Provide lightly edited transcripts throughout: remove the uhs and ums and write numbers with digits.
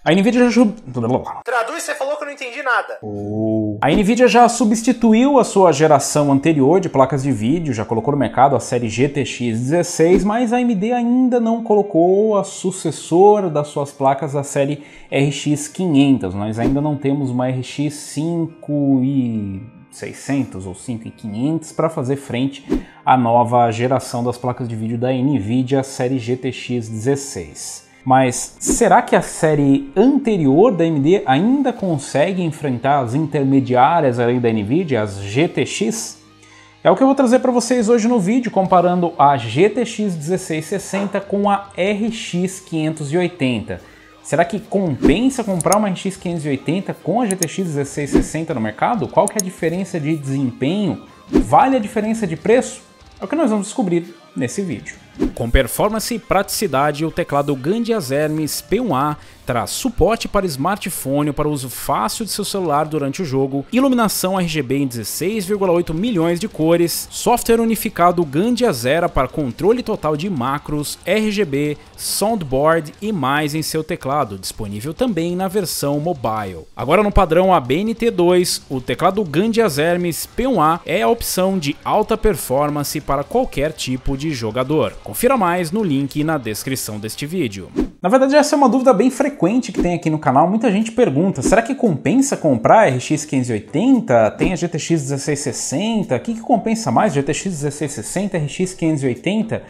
A Nvidia já... Traduz, você falou que eu não entendi nada. A Nvidia já substituiu a sua geração anterior de placas de vídeo, já colocou no mercado a série GTX 16, mas a AMD ainda não colocou a sucessora das suas placas, a série RX 500. Nós ainda não temos uma RX 5600 ou 5500 para fazer frente à nova geração das placas de vídeo da Nvidia, a série GTX 16. Mas será que a série anterior da AMD ainda consegue enfrentar as intermediárias além da Nvidia, as GTX? É o que eu vou trazer para vocês hoje no vídeo, comparando a GTX 1660 com a RX 580. Será que compensa comprar uma RX 580 com a GTX 1660 no mercado? Qual que é a diferença de desempenho? Vale a diferença de preço? É o que nós vamos descobrir nesse vídeo. Com performance e praticidade, o teclado Gandias Hermes P1A traz suporte para smartphone para uso fácil de seu celular durante o jogo, iluminação RGB em 16,8 milhões de cores, software unificado Gandias Era para controle total de macros, RGB, soundboard e mais em seu teclado, disponível também na versão mobile. Agora no padrão ABNT2, o teclado Gandias Hermes P1A é a opção de alta performance para qualquer tipo de jogador. Confira mais no link na descrição deste vídeo. Na verdade, essa é uma dúvida bem frequente que tem aqui no canal. Muita gente pergunta, será que compensa comprar a RX 580? Tem a GTX 1660? O que compensa mais, GTX 1660, RX 580?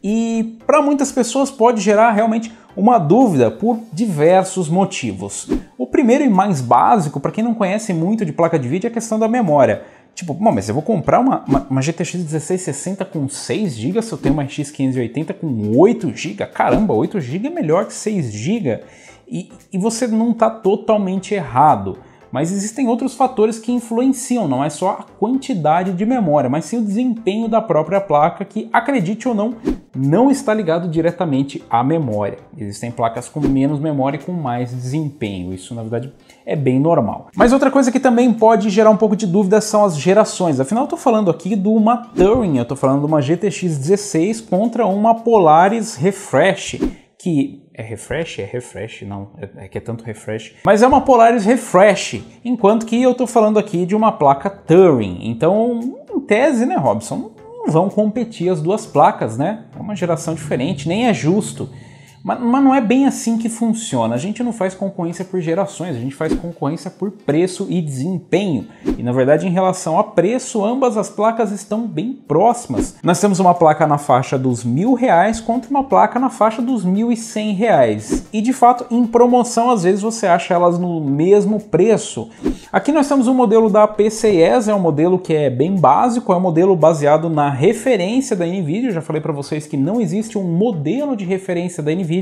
E para muitas pessoas pode gerar realmente uma dúvida por diversos motivos. O primeiro e mais básico, para quem não conhece muito de placa de vídeo, é a questão da memória. Tipo, bom, mas eu vou comprar uma GTX 1660 com 6 GB se eu tenho uma RX 580 com 8 GB? Caramba, 8 GB é melhor que 6 GB. E você não está totalmente errado. Mas existem outros fatores que influenciam, não é só a quantidade de memória, mas sim o desempenho da própria placa, que, acredite ou não, não está ligado diretamente à memória. Existem placas com menos memória e com mais desempenho. Isso, na verdade, é bem normal. Mas outra coisa que também pode gerar um pouco de dúvida são as gerações. Afinal, eu estou falando aqui de uma Turing, eu estou falando de uma GTX 16 contra uma Polaris Refresh, que é refresh? É refresh? Não, é que é tanto refresh. Mas é uma Polaris Refresh, enquanto que eu estou falando aqui de uma placa Turing. Então, em tese, né, Robson, não vão competir as duas placas, né? É uma geração diferente, nem é justo. Mas não é bem assim que funciona. A gente não faz concorrência por gerações, a gente faz concorrência por preço e desempenho. E na verdade, em relação a preço, ambas as placas estão bem próximas. Nós temos uma placa na faixa dos R$1.000 contra uma placa na faixa dos R$1.100. E de fato, em promoção, às vezes você acha elas no mesmo preço. Aqui nós temos um modelo da PCIe, é um modelo que é bem básico, é um modelo baseado na referência da Nvidia. Eu já falei para vocês que não existe um modelo de referência da Nvidia,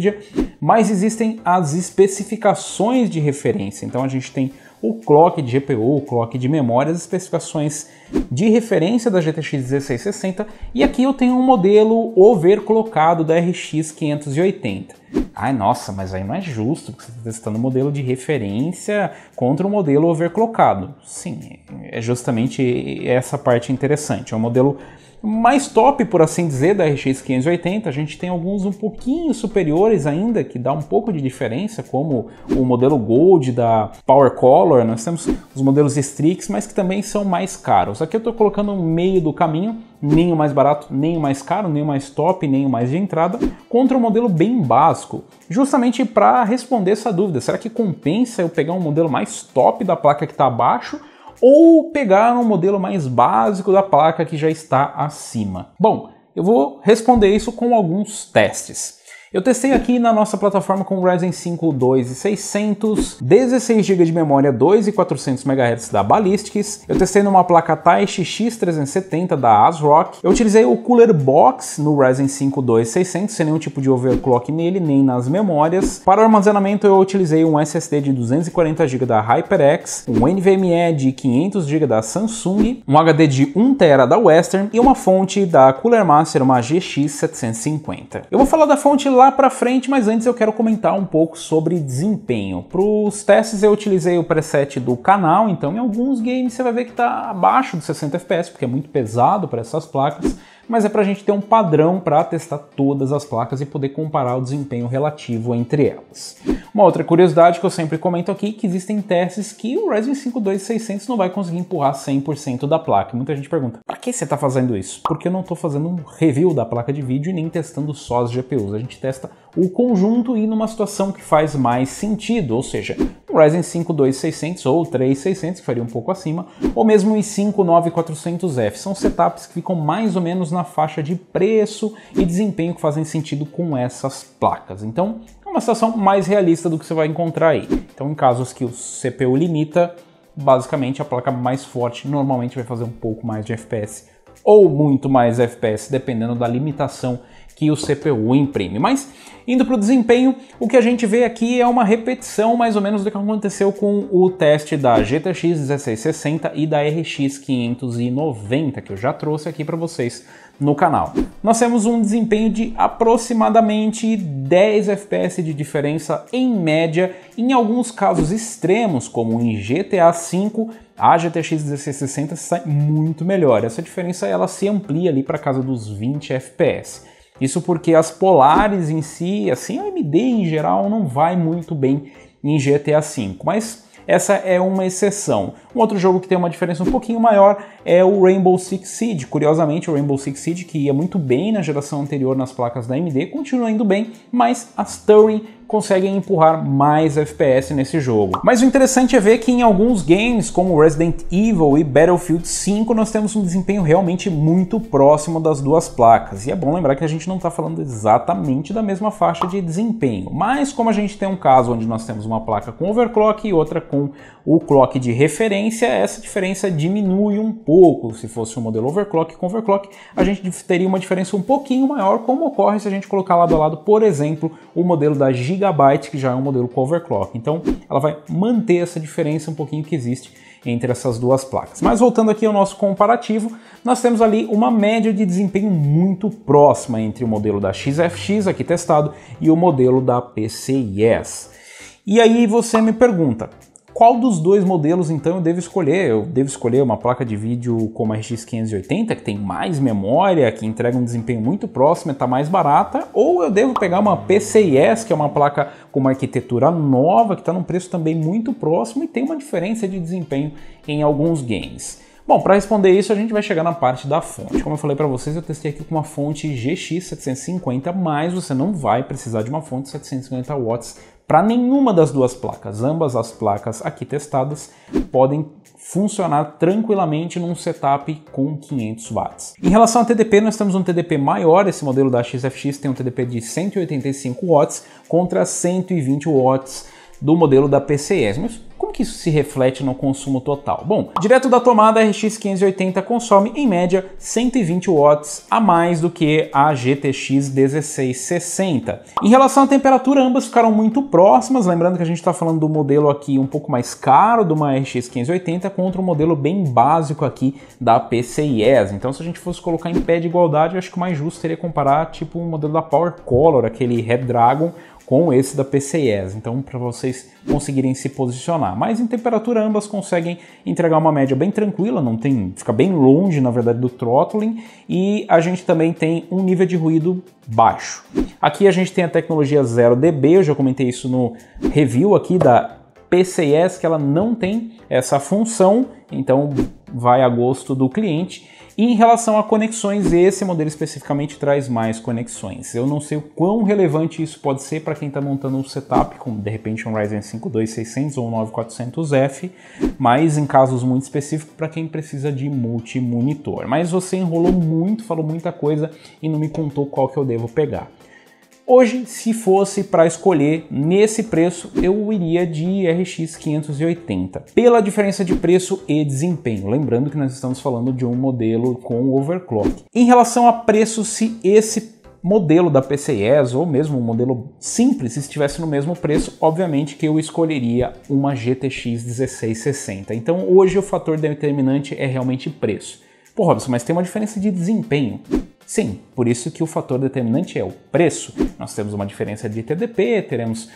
mas existem as especificações de referência. Então a gente tem o clock de GPU, o clock de memória, as especificações de referência da GTX 1660, e aqui eu tenho um modelo overclockado da RX 580. Ai, nossa, mas aí não é justo, porque você está testando um modelo de referência contra um modelo overclockado. Sim, é justamente essa parte interessante. É um modelo mais top, por assim dizer, da RX 580. A gente tem alguns um pouquinho superiores ainda, que dá um pouco de diferença, como o modelo Gold da Power Color. Nós temos os modelos Strix, mas que também são mais caros. Aqui eu estou colocando no meio do caminho, nem o mais barato, nem o mais caro, nem o mais top, nem o mais de entrada, contra um modelo bem básico, justamente para responder essa dúvida. Será que compensa eu pegar um modelo mais top da placa que está abaixo, ou pegar um modelo mais básico da placa que já está acima? Bom, eu vou responder isso com alguns testes. Eu testei aqui na nossa plataforma com o Ryzen 5 2600, 16 GB de memória 2.400 MHz da Ballistix. Eu testei numa placa Taishi X370 da ASRock. Eu utilizei o Cooler Box no Ryzen 5 2600, sem nenhum tipo de overclock nele, nem nas memórias. Para o armazenamento eu utilizei um SSD de 240 GB da HyperX, um NVMe de 500 GB da Samsung, um HD de 1 TB da Western e uma fonte da Cooler Master, uma GX 750. Eu vou falar da fonte lá pra frente, mas antes eu quero comentar um pouco sobre desempenho. Para os testes eu utilizei o preset do canal, então em alguns games você vai ver que está abaixo de 60 FPS, porque é muito pesado para essas placas, mas é para a gente ter um padrão para testar todas as placas e poder comparar o desempenho relativo entre elas. Uma outra curiosidade que eu sempre comento aqui é que existem testes que o Ryzen 5 2600 não vai conseguir empurrar 100% da placa. Muita gente pergunta, para que você está fazendo isso? Porque eu não estou fazendo um review da placa de vídeo e nem testando só as GPUs. A gente testa o conjunto e numa situação que faz mais sentido, ou seja, o Ryzen 5 2600 ou 3600, que faria um pouco acima, ou mesmo o i5 9400F. São setups que ficam mais ou menos na faixa de preço e desempenho que fazem sentido com essas placas. Então, é uma situação mais realista do que você vai encontrar aí. Então, em casos que o CPU limita, basicamente a placa mais forte normalmente vai fazer um pouco mais de FPS ou muito mais FPS, dependendo da limitação que o CPU imprime. Mas, indo para o desempenho, o que a gente vê aqui é uma repetição mais ou menos do que aconteceu com o teste da GTX 1660 e da RX 590, que eu já trouxe aqui para vocês no canal. Nós temos um desempenho de aproximadamente 10 FPS de diferença em média, em alguns casos extremos, como em GTA V, a GTX 1660 sai muito melhor. Essa diferença ela se amplia ali para casa dos 20 FPS. Isso porque as Polaris em si, assim, a AMD em geral não vai muito bem em GTA V, mas essa é uma exceção. Um outro jogo que tem uma diferença um pouquinho maior é o Rainbow Six Siege. Curiosamente, o Rainbow Six Siege, que ia muito bem na geração anterior nas placas da AMD, continua indo bem, mas as Turing conseguem empurrar mais FPS nesse jogo. Mas o interessante é ver que em alguns games, como Resident Evil e Battlefield 5, nós temos um desempenho realmente muito próximo das duas placas. E é bom lembrar que a gente não está falando exatamente da mesma faixa de desempenho. Mas como a gente tem um caso onde nós temos uma placa com overclock e outra com o clock de referência, essa diferença diminui um pouco. Se fosse um modelo overclock com overclock, a gente teria uma diferença um pouquinho maior, como ocorre se a gente colocar lado a lado, por exemplo, o modelo da Gigabyte, que já é um modelo com overclock. Então, ela vai manter essa diferença um pouquinho que existe entre essas duas placas. Mas voltando aqui ao nosso comparativo, nós temos ali uma média de desempenho muito próxima entre o modelo da XFX, aqui testado, e o modelo da PCIe. E aí você me pergunta, qual dos dois modelos então eu devo escolher? Eu devo escolher uma placa de vídeo como a RX 580, que tem mais memória, que entrega um desempenho muito próximo e está mais barata, ou eu devo pegar uma PCIe, que é uma placa com uma arquitetura nova, que está num preço também muito próximo e tem uma diferença de desempenho em alguns games? Bom, para responder isso a gente vai chegar na parte da fonte. Como eu falei para vocês, eu testei aqui com uma fonte GX 750, mas você não vai precisar de uma fonte 750 watts para nenhuma das duas placas. Ambas as placas aqui testadas podem funcionar tranquilamente num setup com 500 watts. Em relação ao TDP, nós temos um TDP maior. Esse modelo da XFX tem um TDP de 185 watts contra 120 watts do modelo da PCIe. Mas como que isso se reflete no consumo total? Bom, direto da tomada, a RX 580 consome em média 120 watts a mais do que a GTX 1660. Em relação à temperatura, ambas ficaram muito próximas, lembrando que a gente está falando do modelo aqui um pouco mais caro de uma RX 580 contra um modelo bem básico aqui da PCIe. Então, se a gente fosse colocar em pé de igualdade, eu acho que o mais justo seria comparar tipo um modelo da Power Color, aquele Redragon, com esse da PCIe, então para vocês conseguirem se posicionar. Mas em temperatura ambas conseguem entregar uma média bem tranquila, não tem, fica bem longe na verdade do throttling, e a gente também tem um nível de ruído baixo. Aqui a gente tem a tecnologia 0 dB, eu já comentei isso no review aqui da PCIe, que ela não tem essa função, então vai a gosto do cliente. E em relação a conexões, esse modelo especificamente traz mais conexões. Eu não sei o quão relevante isso pode ser para quem está montando um setup com, de repente, um Ryzen 5 2600 ou um 9400F, mas em casos muito específicos para quem precisa de multimonitor. Mas você enrolou muito, falou muita coisa e não me contou qual que eu devo pegar. Hoje, se fosse para escolher nesse preço, eu iria de RX 580, pela diferença de preço e desempenho. Lembrando que nós estamos falando de um modelo com overclock. Em relação a preço, se esse modelo da PCIe ou mesmo um modelo simples estivesse no mesmo preço, obviamente que eu escolheria uma GTX 1660. Então hoje o fator determinante é realmente preço. Pô, Robson, mas tem uma diferença de desempenho. Sim, por isso que o fator determinante é o preço. Nós temos uma diferença de TDP, teremos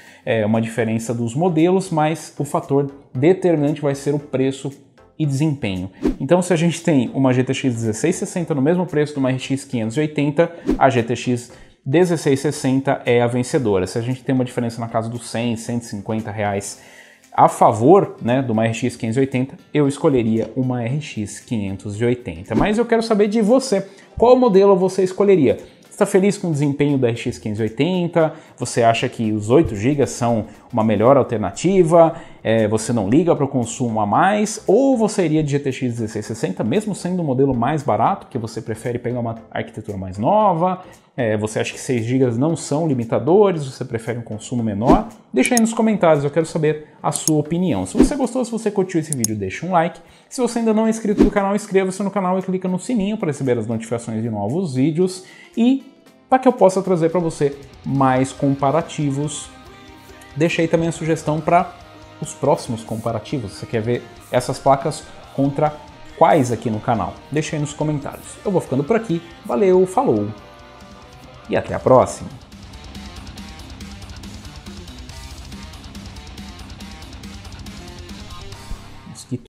uma diferença dos modelos, mas o fator determinante vai ser o preço e desempenho. Então se a gente tem uma GTX 1660 no mesmo preço de uma RX 580, a GTX 1660 é a vencedora. Se a gente tem uma diferença na casa dos 100, 150 reais a favor, né, de uma RX 580, eu escolheria uma RX 580. Mas eu quero saber de você, qual modelo você escolheria? Você está feliz com o desempenho da RX 580? Você acha que os 8 GB são uma melhor alternativa? Você não liga para o consumo a mais? Ou você iria de GTX 1660, mesmo sendo um modelo mais barato, que você prefere pegar uma arquitetura mais nova? Você acha que 6 GB não são limitadores? Você prefere um consumo menor? Deixa aí nos comentários, eu quero saber a sua opinião. Se você gostou, se você curtiu esse vídeo, deixa um like. Se você ainda não é inscrito no canal, inscreva-se no canal e clica no sininho para receber as notificações de novos vídeos e para que eu possa trazer para você mais comparativos. Deixa aí também a sugestão para os próximos comparativos. Você quer ver essas placas contra quais aqui no canal? Deixa aí nos comentários. Eu vou ficando por aqui. Valeu, falou e até a próxima!